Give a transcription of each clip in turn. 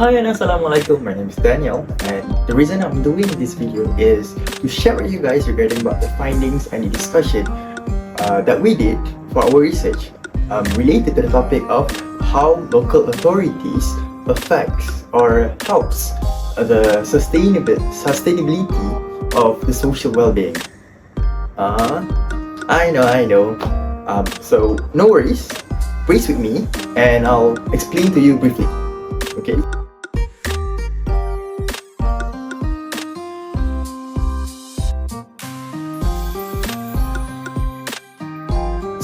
Hi and assalamualaikum, my name is Daniel, and the reason I'm doing this video is to share with you guys regarding about the findings and the discussion that we did for our research related to the topic of how local authorities affects or helps the sustainability of the social well-being. I know. So no worries, brace with me and I'll explain to you briefly. Okay.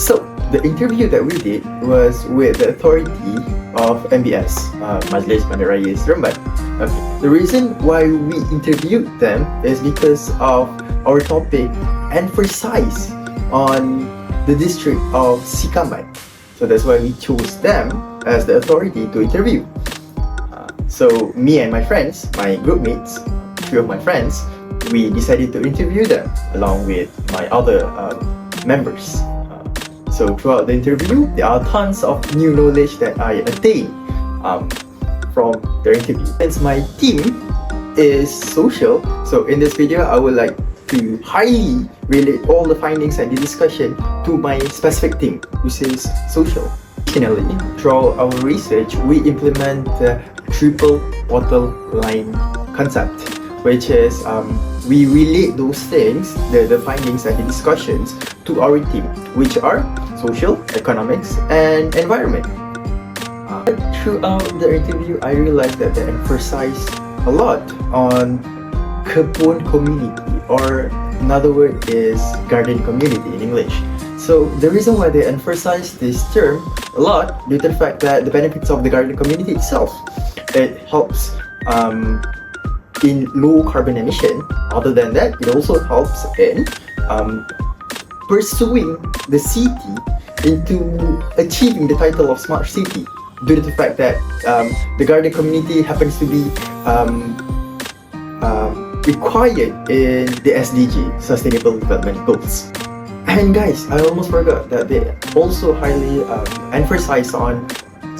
So the interview that we did was with the authority of MBS, Majlis Bandaraya Seremban. Okay. The reason why we interviewed them is because of our topic emphasize on the district of Sikamat. So that's why we chose them as the authority to interview. So me and my friends, my group mates, three of my friends, we decided to interview them along with my other members. So throughout the interview, there are tons of new knowledge that I attained from the interview. Since my team is social, so in this video I would like to highly relate all the findings and the discussion to my specific team, which is social. Additionally, throughout our research, we implement the triple bottle line concept, which is we relate those things, the findings and the discussions to our team, which are social, economics, and environment. Throughout the interview, I realized that they emphasize a lot on kebun community, or another word is garden community in English. So the reason why they emphasize this term a lot due to the fact that the benefits of the garden community itself, it helps in low carbon emission. Other than that, it also helps in pursuing the city into achieving the title of smart city due to the fact that the garden community happens to be required in the SDG, Sustainable Development Goals. And guys, I almost forgot that they also highly emphasize on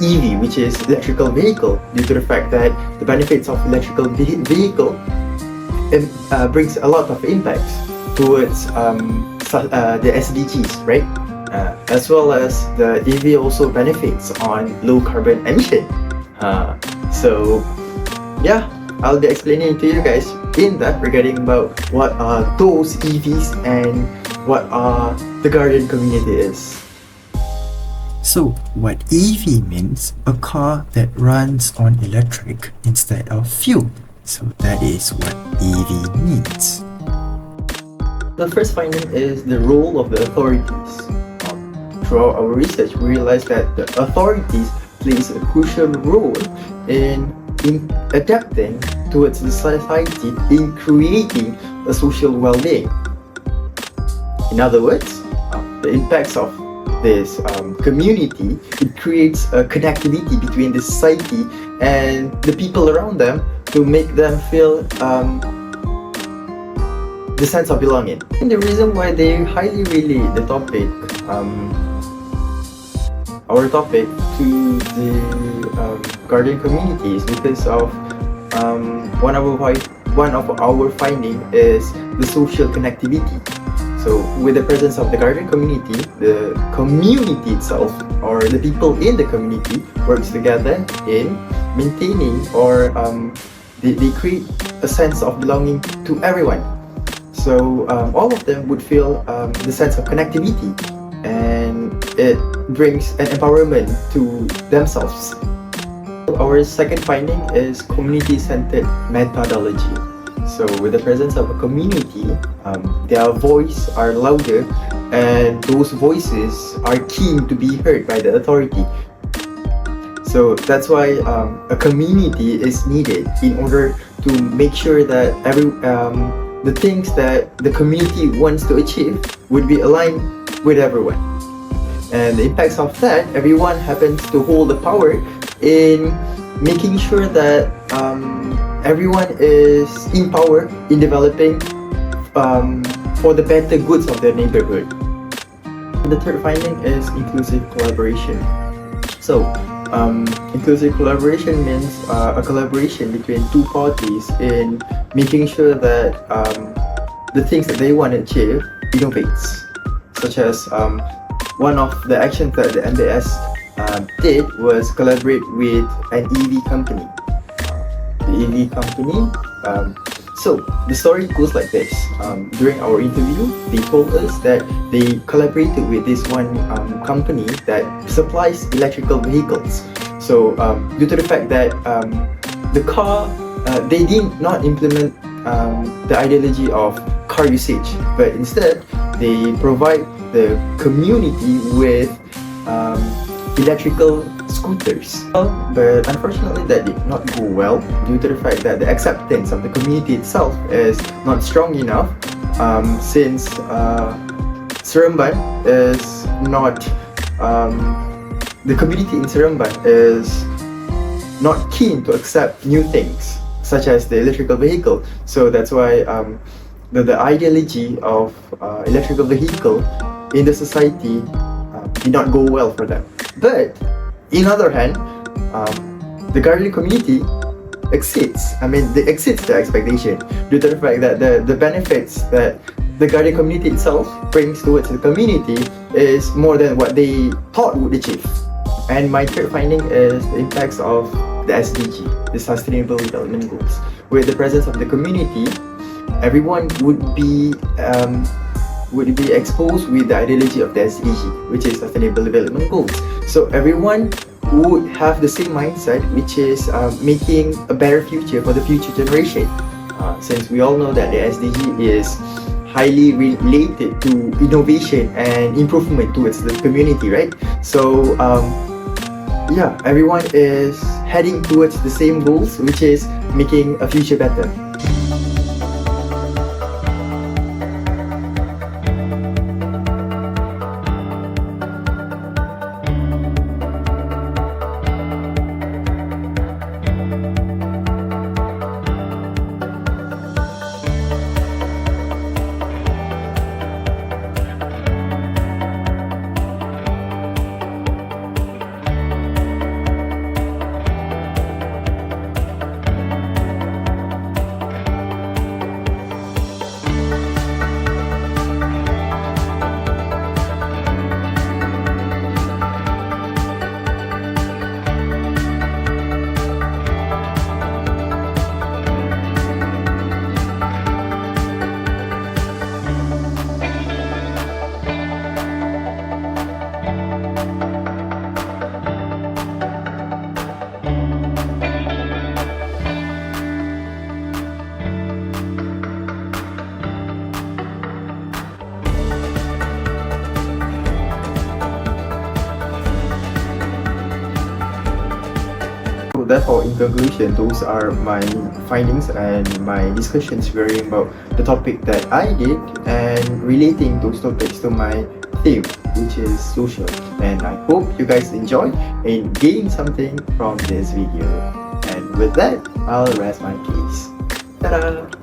EV, which is electrical vehicle, due to the fact that the benefits of electrical vehicle brings a lot of impacts towards the SDGs, right? As well as the EV also benefits on low carbon emission. So yeah, I'll be explaining to you guys in that regarding about what are those EVs and what the garden community is. So what EV means? A car that runs on electric instead of fuel. So that is what EV means. The first finding is the role of the authorities. Throughout our research, we realized that the authorities plays a crucial role in adapting towards the society in creating a social well-being. In other words, the impacts of this community, it creates a connectivity between the society and the people around them to make them feel the sense of belonging. And the reason why they highly relate the topic, our topic, to the garden community is because of one of our finding is the social connectivity. So with the presence of the garden community, the community itself, or the people in the community, works together in maintaining, or they create a sense of belonging to everyone. So all of them would feel the sense of connectivity, and it brings an empowerment to themselves. Our second finding is community-centered methodology. So with the presence of a community, their voice are louder, and those voices are keen to be heard by the authority. So that's why a community is needed in order to make sure that the things that the community wants to achieve would be aligned with everyone. And the impacts of that, everyone happens to hold the power in making sure that everyone is in power in developing for the better goods of their neighborhood. The third finding is inclusive collaboration. So Inclusive collaboration means a collaboration between two parties in making sure that the things that they want to achieve innovates. Such as one of the actions that the MBS did was collaborate with an EV company. The EV company. So the story goes like this. During our interview, they told us that they collaborated with this one company that supplies electrical vehicles. So due to the fact that the car, they did not implement the ideology of car usage, but instead they provide the community with electrical scooters. But unfortunately that did not go well due to the fact that the acceptance of the community itself is not strong enough, since Seremban is not the community in Seremban is not keen to accept new things such as the electrical vehicle. So that's why the ideology of electrical vehicle in the society did not go well for them. But in other hand, the Guardian community exceeds the expectation due to the fact that the benefits that the Guardian community itself brings towards the community is more than what they thought would achieve. And my third finding is the impacts of the SDG, the Sustainable Development Goals. With the presence of the community, everyone would be exposed with the ideology of the SDG, which is Sustainable Development Goals. So everyone would have the same mindset, which is making a better future for the future generation. Since we all know that the SDG is highly related to innovation and improvement towards the community, right? So yeah, everyone is heading towards the same goals, which is making a future better. Therefore, in conclusion, those are my findings and my discussions regarding about the topic that I did and relating those topics to my theme, which is social. And I hope you guys enjoy and gain something from this video. And with that, I'll rest my case. Ta-da!